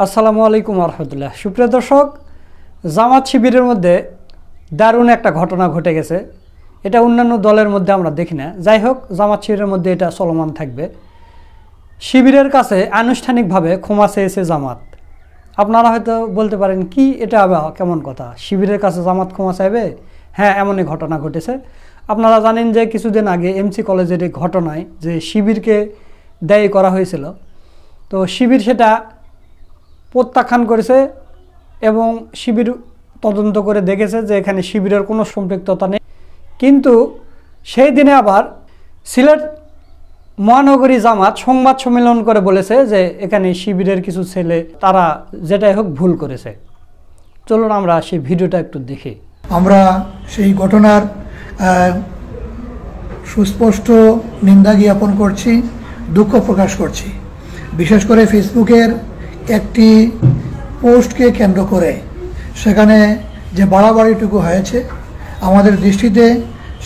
আসসালামু আলাইকুম রহমতুল্লাহ। সুপ্রিয় দর্শক, জামাত শিবিরের মধ্যে দারুণ একটা ঘটনা ঘটে গেছে। এটা অন্যান্য দলের মধ্যে আমরা দেখি না। যাই হোক, জামাত শিবিরের মধ্যে এটা চলমান থাকবে। শিবিরের কাছে আনুষ্ঠানিকভাবে ক্ষমা চেয়েছে জামাত। আপনারা হয়তো বলতে পারেন, কি এটা আবার কেমন কথা, শিবিরের কাছে জামাত ক্ষমা চাইবে? হ্যাঁ, এমনই ঘটনা ঘটেছে। আপনারা জানেন যে কিছুদিন আগে এমসি কলেজের এই ঘটনায় যে শিবিরকে দায়ী করা হয়েছিল, তো শিবির সেটা প্রত্যাখ্যান করেছে এবং শিবির তদন্ত করে দেখেছে যে এখানে শিবিরের কোনো সম্পৃক্ততা নেই। কিন্তু সেই দিনে আবার সিলেট মহানগরী জামাত সংবাদ সম্মেলন করে বলেছে যে এখানে শিবিরের কিছু ছেলে তারা যেটাই হোক ভুল করেছে। চলুন আমরা সেই ভিডিওটা একটু দেখি। আমরা সেই ঘটনার সুস্পষ্ট নিন্দা জ্ঞাপন করছি, দুঃখ প্রকাশ করছি। বিশেষ করে ফেসবুকের একটি পোস্টকে কেন্দ্র করে সেখানে যে বাড়াবাড়িটুকু হয়েছে, আমাদের দৃষ্টিতে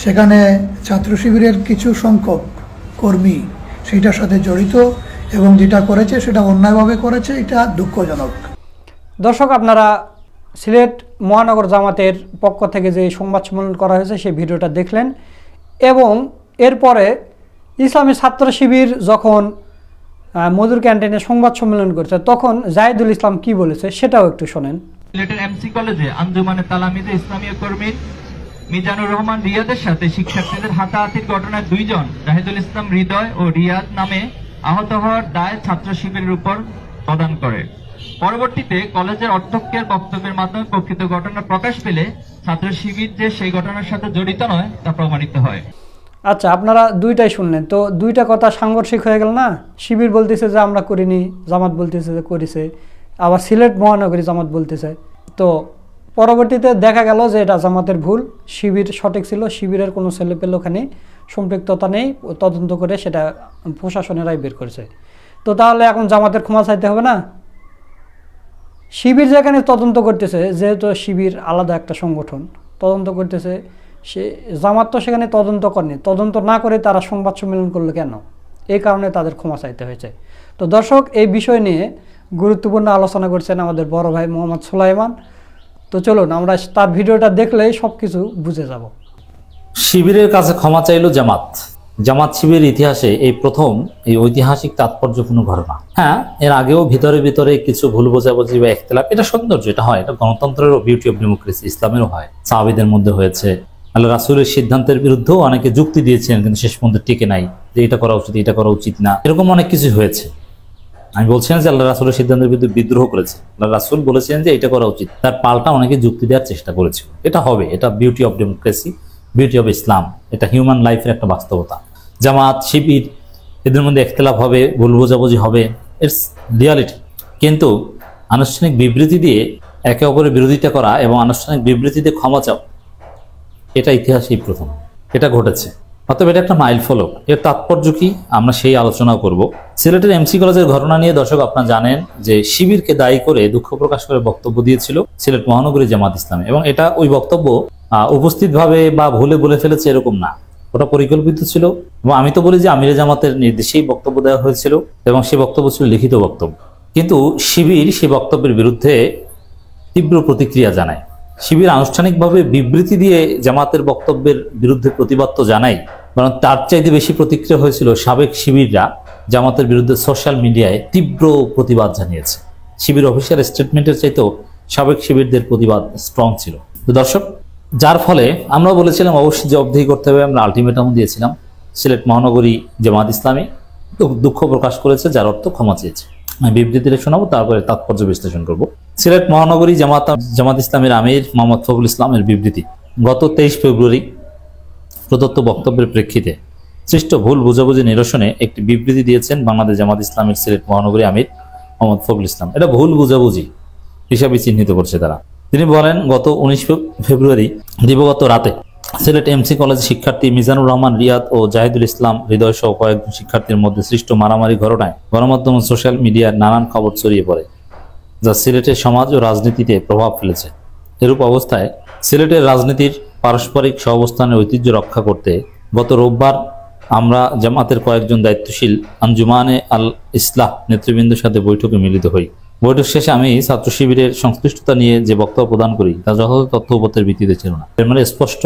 সেখানে ছাত্র শিবিরের কিছু সংখ্যক কর্মী সেটার সাথে জড়িত এবং যেটা করেছে সেটা অন্যায়ভাবে করেছে, এটা দুঃখজনক। দর্শক, আপনারা সিলেট মহানগর জামাতের পক্ষ থেকে যে সংবাদ সম্মেলন করা হয়েছে সেই ভিডিওটা দেখলেন এবং এরপরে ইসলামী ছাত্র শিবির যখন মধুর ক্যান্টিনে সংবাদ সম্মেলন করছে তখন জাহিদুল ইসলাম কি বলেছে সেটাও একটু শোনেন। সিলেটের এমসি কলেজে আঞ্জুমানে তালামিদে ইসলামীয় কর্মী মিজানুর রহমান রিয়াদের সাথে শিক্ষার্থীদের হাতাহাতির ঘটনায় দুইজন জাহিদুল ইসলাম হৃদয় ও রিয়াদ নামে আহত হওয়ার দায় ছাত্র শিবিরের উপর প্রদান করে। পরবর্তীতে কলেজের অধ্যক্ষের বক্তব্যের মাধ্যমে প্রকৃত ঘটনা প্রকাশ পেলে ছাত্র শিবির যে সেই ঘটনার সাথে জড়িত নয় তা প্রমাণিত হয়। আচ্ছা, আপনারা দুইটাই শুনলেন, তো দুইটা কথা সাংঘর্ষিক হয়ে গেল না? শিবির বলতেছে যে আমরা করিনি, জামাত বলতেছে যে করেছে, আবার সিলেট মহানগরী জামাত বলতেছে। তো পরবর্তীতে দেখা গেল যে এটা জামাতের ভুল, শিবির সঠিক ছিল, শিবিরের কোনো ছেলেপেলে ওখানে সম্পৃক্ততা নেই, তদন্ত করে সেটা প্রশাসনেরাই বের করেছে। তো তাহলে এখন জামাতের ক্ষমা চাইতে হবে না? শিবির যেখানে তদন্ত করতেছে, যেহেতু শিবির আলাদা একটা সংগঠন তদন্ত করতেছে, সে জামাত তো সেখানে তদন্ত করেনি, তদন্ত না করে তারা সংবাদ সম্মেলন করলো কেন? এই কারণে তাদের ক্ষমা চাইতে হয়েছে। তো দর্শক, এই বিষয় নিয়ে গুরুত্বপূর্ণ আলোচনা করছেন আমাদের বড় ভাই মোহাম্মদ সুলাইমান। তো চলুন আমরা তার ভিডিওটা দেখলেই সব কিছু বুঝে যাব। শিবিরের কাছে ক্ষমা চাইল জামাত। জামাত শিবিরের ইতিহাসে এই প্রথম এই ঐতিহাসিক তাৎপর্যপূর্ণ ঘটনা। হ্যাঁ, এর আগেও ভিতরে ভিতরে কিছু ভুল বোঝাবুঝি বা ইখতিলাফ, এটা সৌন্দর্য, এটা হয়, এটা গণতন্ত্রেরও বিউটি অফ ডেমোক্রেসি, ইসলামেরও হয়। সাহাবীদের মধ্যে হয়েছে, আল্লাহ রাসূলের সিদ্ধান্তের বিরুদ্ধেও অনেকে যুক্তি দিয়েছিলেন কিন্তু শেষ পর্যন্ত টিকে নাই, যে এটা করা উচিত, এটা করা উচিত না, এরকম অনেক কিছু হয়েছে। আমি বলছি না যে আল্লাহ রাসূলের সিদ্ধান্তের বিরুদ্ধে বিদ্রোহ করেছে, আল্লাহ রাসূল বলেছেন যে এটা করা উচিত, তার পাল্টা অনেকে যুক্তি দেওয়ার চেষ্টা করেছিল। এটা হবে, এটা beauty of democracy, beauty of Islam, এটা হিউম্যান লাইফের একটা বাস্তবতা। জামাত শিবির এদের মধ্যে ইখতিলাফ হবে, ভুল বোঝাবুঝি হবে, ইটস রিয়ালিটি। কিন্তু আনুষ্ঠানিক বিবৃতি দিয়ে একে অপরের বিরোধিতা করা এবং আনুষ্ঠানিক বিবৃতিতে ক্ষমা চাও, এটা ইতিহাসেই প্রথম, এটা ঘটেছে। অতএব এটা একটা মাইল ফলক। এর তাৎপর্য কি আমরা সেই আলোচনা করব। সিলেটের এমসি কলেজের ঘটনা নিয়ে দর্শক আপনারা জানেন যে শিবিরকে দায়ী করে দুঃখ প্রকাশ করে বক্তব্য দিয়েছিল সিলেট মহানগরী জামাত ইসলামী, এবং এটা ওই বক্তব্য উপস্থিতভাবে বা ভুলে বলে ফেলেছে এরকম না, ওটা পরিকল্পিত ছিল। এবং আমি তো বলি যে আমিরে জামাতের নির্দেশেই বক্তব্য দেওয়া হয়েছিল এবং সেই বক্তব্য ছিল লিখিত বক্তব্য। কিন্তু শিবির সেই বক্তব্যের বিরুদ্ধে তীব্র প্রতিক্রিয়া জানায়। শিবির আনুষ্ঠানিকভাবে বিবৃতি দিয়ে জামাতের বক্তব্যের বিরুদ্ধে প্রতিবাদ তো জানাই, কারণ তার চাইতে বেশি প্রতিক্রিয়া হয়েছিল সাবেক শিবিররা জামাতের বিরুদ্ধে সোশ্যাল মিডিয়ায় তীব্র প্রতিবাদ জানিয়েছে। শিবির অফিসিয়াল স্টেটমেন্টের চাইতেও সাবেক শিবিরদের প্রতিবাদ স্ট্রং ছিল। তো দর্শক, যার ফলে আমরা বলেছিলাম অবশ্যই জবাবদিহি করতে হবে, আমরা আলটিমেটাম দিয়েছিলাম। সিলেট মহানগরী জামাত ইসলামী দুঃখ প্রকাশ করেছে, যার অর্থ ক্ষমা চেয়েছে। আমি বিবৃতিটা শোনাবো, তারপরে তাৎপর্য বিশ্লেষণ করব। সিলেট মহানগরী জামাত ইসলামের আমির মোহাম্মদ ফখরুল ইসলামের বিবৃতি। গত 23 ফেব্রুয়ারি প্রদত্ত বক্তব্যের প্রেক্ষিতে সৃষ্ট ভুল বুঝাবুঝি নিরসনে একটি বিবৃতি দিয়েছেন বাংলাদেশ জামাত ইসলামের সিলেট মহানগরী আমির মোহাম্মদ ফখরুল ইসলাম। এটা ভুল বুঝাবুঝি হিসাবে চিহ্নিত করছে তারা। তিনি বলেন, গত 19 ফেব্রুয়ারি দিবগত রাতে সিলেট এমসি কলেজ শিক্ষার্থী মিজানুর রহমান রিয়াদ ও জাহিদুল ইসলাম হৃদয় সহ কয়েকজন শিক্ষার্থীর মধ্যে সৃষ্ট মারামারি ঘটনায় গণমাধ্যম ও সোশ্যাল মিডিয়ার নানান খবর ছড়িয়ে পড়ে, যা সিলেটের সমাজ ও রাজনীতিতে প্রভাব ফেলেছে। এরূপ অবস্থায় সিলেটের রাজনীতির পারস্পরিক সহাবস্থানের ঐতিহ্য রক্ষা করতে গত রোববার আমরা জামাতের কয়েকজন দায়িত্বশীল আঞ্জুমানে আল ইসলাহ নেতৃবৃন্দের সাথে বৈঠকে মিলিত হই। বৈঠক শেষে আমি ছাত্র শিবিরের সংশ্লিষ্টতা নিয়ে যে বক্তব্য প্রদান করি তা যথাযথ তথ্য উপত্যের ভিত্তিতে ছিল না। এর মানে স্পষ্ট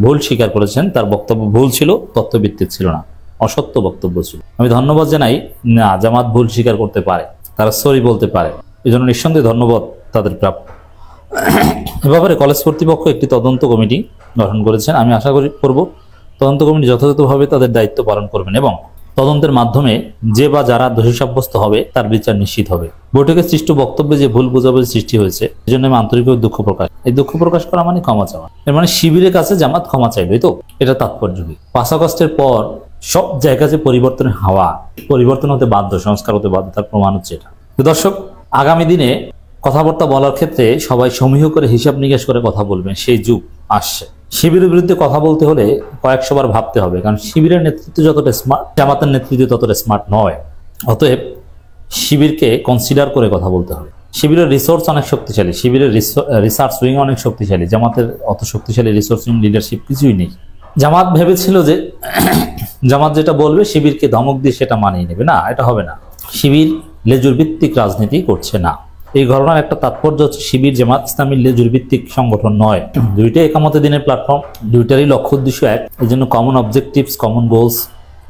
ভুল স্বীকার করেছেন, তার বক্তব্য ভুল ছিল, তথ্যভিত্তিক ছিল না, অসত্য বক্তব্য ছিল। আমি ধন্যবাদ জানাই, না জামাত ভুল স্বীকার করতে পারে, তারা সরি বলতে পারে, এই জন্য নিঃসন্দেহে ধন্যবাদ তাদের প্রাপ্য। এ ব্যাপারে কলেজ কর্তৃপক্ষ একটি তদন্ত কমিটি গঠন করেছেন। আমি আশা করব তদন্ত কমিটি যথাযথভাবে তাদের দায়িত্ব পালন করবেন এবং তদন্তের মাধ্যমে যে বা যারা দোষী সাব্যস্ত হবে তার বিচার নিশ্চিত হবে। বৈঠকে সৃষ্ট বক্তব্যে যে ভুল বোঝাবুঝি সৃষ্টি হয়েছে এই জন্য আমি আন্তরিকভাবে দুঃখ প্রকাশ। এই দুঃখ প্রকাশ করা মানে ক্ষমা চাওয়া। এর মানে শিবিরের কাছে জামাত ক্ষমা চাইবে, তো এটা তাৎপর্য কি? 5 আগস্টের পর সব জায়গায় যে পরিবর্তনের হাওয়া, পরিবর্তন হতে বাধ্য, সংস্কার হতে বাধ্য, তার প্রমাণ হচ্ছে এটা। তো দর্শক, আগামী দিনে কথাবার্তা বলার ক্ষেত্রে সবাই সমীহ করে হিসাব নিকাশ করে কথা বলবেন, সেই যুগ আসছে। শিবিরের বিরুদ্ধে কথা বলতে হলে কয়েকশোবার ভাবতে হবে, কারণ শিবিরের নেতৃত্ব যতটা স্মার্ট, জামাতের নেতৃত্ব ততটা স্মার্ট নয়। অতএব শিবিরকে কনসিডার করে কথা বলতে হবে। শিবিরের রিসোর্স অনেক শক্তিশালী, শিবিরের রিসার্চ উইং অনেক শক্তিশালী, জামাতের অত শক্তিশালী রিসোর্স উইং লিডারশিপ কিছুই নেই। জামাত ভেবেছিল যে জামাত যেটা বলবে শিবিরকে ধমক দিয়ে সেটা মানিয়ে নেবে, না, এটা হবে না। শিবির লেজুর ভিত্তিক রাজনীতি করছে না। এই ঘটনার একটা তাৎপর্য হচ্ছে শিবির জামাত ইসলামী লেজুর ভিত্তিক সংগঠন নয়। দুইটাই একামতে দিনের প্ল্যাটফর্ম, দুইটারই লক্ষ্য উদ্দেশ্য এক। এই জন্য কমন অবজেক্টিভস, কমন গোলস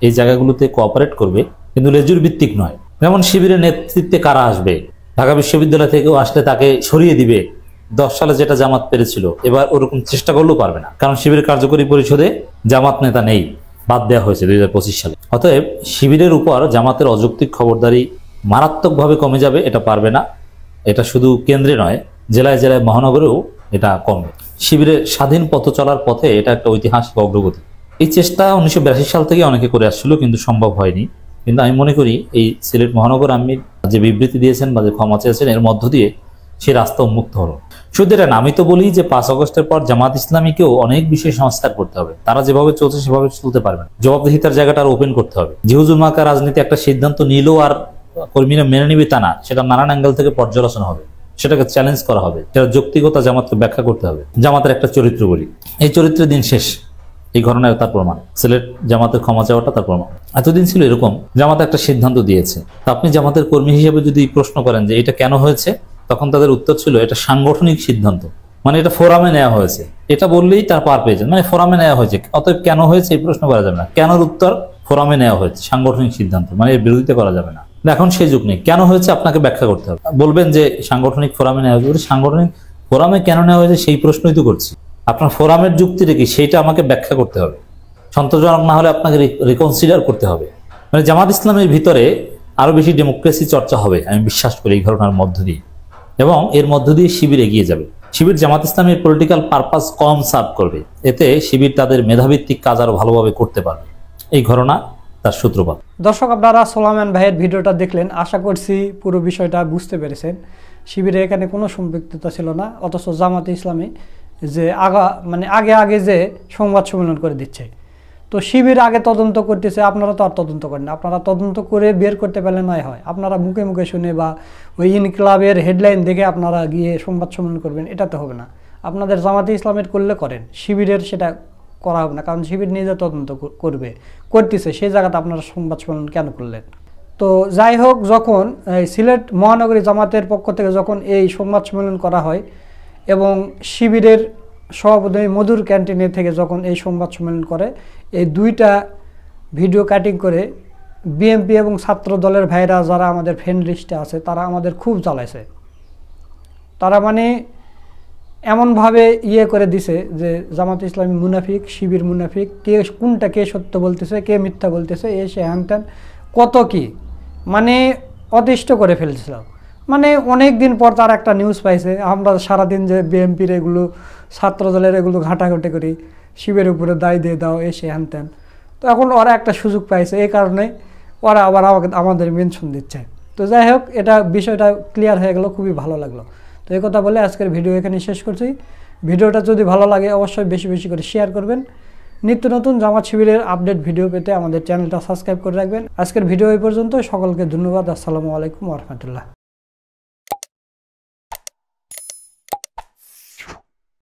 এই জায়গাগুলোতে কোঅপারেট করবে, কিন্তু লেজুর ভিত্তিক নয়। যেমন শিবিরের নেতৃত্বে কারা আসবে, ঢাকা বিশ্ববিদ্যালয় থেকেও আসলে তাকে সরিয়ে দিবে। 10 সালে যেটা জামাত পেরেছিল এবার ওরকম চেষ্টা করলেও পারবে না, কারণ শিবিরের কার্যকরী পরিষদে জামাত নেতা নেই, বাদ দেওয়া হয়েছে 2025 সালে। অতএব শিবিরের উপর জামাতের অযৌক্তিক খবরদারি মারাত্মকভাবে কমে যাবে, এটা পারবে না। এটা শুধু কেন্দ্রে নয়, জেলায় জেলায় মহানগরেও এটা কমবে। শিবিরের স্বাধীন পথ চলার পথে এটা একটা ঐতিহাসিক অগ্রগতি। এই চেষ্টা 1982 সাল থেকে অনেকে করে আসছিল, কিন্তু সম্ভব হয়নি। কিন্তু আমি মনে করি এই সিলেট মহানগর আমির যে বিবৃতি দিয়েছেন বা যে ক্ষমা চেয়েছেন, এর মধ্য দিয়ে সেই রাস্তা উন্মুক্ত হলো। শুধু এটা না, আমি তো বলি যে 5 আগস্টের পর জামাত ইসলামীকেও অনেক বিষয়ে সংস্কার করতে হবে। তারা যেভাবে চলছে সেভাবে চলতে পারবে না। জবাবদিহিতার জায়গাটা আর ওপেন করতে হবে। জিহুজুল মার্কা রাজনীতি একটা সিদ্ধান্ত নিলেও আর কর্মীরা মেনে নিবে তা না, সেটা নানান অ্যাঙ্গেল থেকে পর্যালোচনা হবে, সেটাকে চ্যালেঞ্জ করা হবে, সেটা যৌক্তিকতা জামাতকে ব্যাখ্যা করতে হবে। জামাতের একটা চরিত্র বলি, এই চরিত্রের দিন শেষ। এই ঘটনায় তার প্রমাণ, সিলেট জামাতের ক্ষমা চাওয়াটা তার প্রমাণ। এতদিন ছিল এরকম, জামাত একটা সিদ্ধান্ত দিয়েছে, তা আপনি জামাতের কর্মী হিসেবে যদি প্রশ্ন করেন যে এটা কেন হয়েছে, তখন তাদের উত্তর ছিল এটা সাংগঠনিক সিদ্ধান্ত, মানে এটা ফোরামে নেওয়া হয়েছে। এটা বললেই তার পার পেয়ে যান, মানে ফোরামে নেওয়া হয়েছে। অতএব কেন হয়েছে এই প্রশ্ন করা যাবে না, কেনর উত্তর ফোরামে নেওয়া হয়েছে, সাংগঠনিক সিদ্ধান্ত, মানে এর বিরোধিতা করা যাবে না। এখন সেই যুগ নেই, কেন হয়েছে আপনাকে ব্যাখ্যা করতে হবে। বলবেন যে সাংগঠনিক ফোরামে নেওয়া হয়েছে, সাংগঠনিক ফোরামে কেন নেওয়া হয়েছে সেই প্রশ্নই তো করছি। আপনার ফোরামের যুক্তিটা কি সেইটা আমাকে ব্যাখ্যা করতে হবে। সন্তোষজনক না হলে আপনাকে রিকনসিডার করতে হবে। মানে জামাত ইসলামের ভিতরে আরো বেশি ডেমোক্রেসি চর্চা হবে, আমি বিশ্বাস করি এই ঘটনার মধ্য দিয়ে, এবং এর মধ্য দিয়ে শিবির এগিয়ে যাবে। শিবির জামাত ইসলামের পলিটিক্যাল পারপাস কম সার্ভ করবে, এতে শিবির তাদের মেধাভিত্তিক কাজ আরো ভালোভাবে করতে পারবে। এই ঘটনা তার সূত্রপাত। দর্শক, আপনারা সোলায়মান ভাইয়ের ভিডিওটা দেখলেন, আশা করছি পুরো বিষয়টা বুঝতে পেরেছেন। শিবিরে এখানে কোনো সম্পৃক্ততা ছিল না, অথচ জামাতে ইসলামী যে আগে যে সংবাদ সম্মেলন করে দিচ্ছে, তো শিবির আগে তদন্ত করতেছে, আপনারা তো আর তদন্ত করেন না। আপনারা তদন্ত করে বের করতে পারলে নয় হয়, আপনারা মুখে মুখে শুনে বা ওই ইনকিলাবের হেডলাইন দেখে আপনারা গিয়ে সংবাদ সম্মেলন করবেন, এটা তো হবে না। আপনাদের জামাতে ইসলামের করলে করেন, শিবিরের সেটা করা হবে না, কারণ শিবির নিজে তদন্ত করতেছে, সেই জায়গাতে আপনারা সংবাদ সম্মেলন কেন করলেন? তো যাই হোক, যখন সিলেট মহানগরী জামাতের পক্ষ থেকে যখন এই সংবাদ সম্মেলন করা হয় এবং শিবিরের সভাপতি মধুর ক্যান্টিনে থেকে যখন এই সংবাদ সম্মেলন করে, এই দুইটা ভিডিও কাটিং করে বিএনপি এবং ছাত্র দলের ভাইরা যারা আমাদের ফ্রেন্ড লিস্টে আছে তারা আমাদের খুব জ্বালাইছে। তারা মানে এমনভাবে করে দিছে যে জামাত ইসলামী মুনাফিক, শিবির মুনাফিক, কে কোনটা কে সত্য বলতেছে, কে মিথ্যা বলতেছে, সে হ্যান ত্যান কত কি, মানে অতিষ্ঠ করে ফেলছিল। মানে অনেক দিন পর তার একটা নিউজ পাইছে। আমরা সারাদিন যে বিএনপির এগুলো ছাত্র দলের এগুলো ঘাটাঘাটি করি, শিবের উপরে দায় দিয়ে দাও, সে হ্যান ত্যান, তো এখন ওরা একটা সুযোগ পাইছে, এই কারণে ওরা আবার আমাদের মেনশন দিচ্ছে। তো যাই হোক, এটা বিষয়টা ক্লিয়ার হয়ে গেল, খুবই ভালো লাগলো। তো এই কথা বলে আজকের ভিডিও এখানে শেষ করছি। ভিডিওটা যদি ভালো লাগে অবশ্যই বেশি বেশি করে শেয়ার করবেন। নিত্য নতুন জামাত শিবিরের আপডেট ভিডিও পেতে আমাদের চ্যানেলটা সাবস্ক্রাইব করে রাখবেন। আজকের ভিডিও এই পর্যন্ত, সকলকে ধন্যবাদ। আসসালামু আলাইকুম ওয়া রাহমাতুল্লাহ।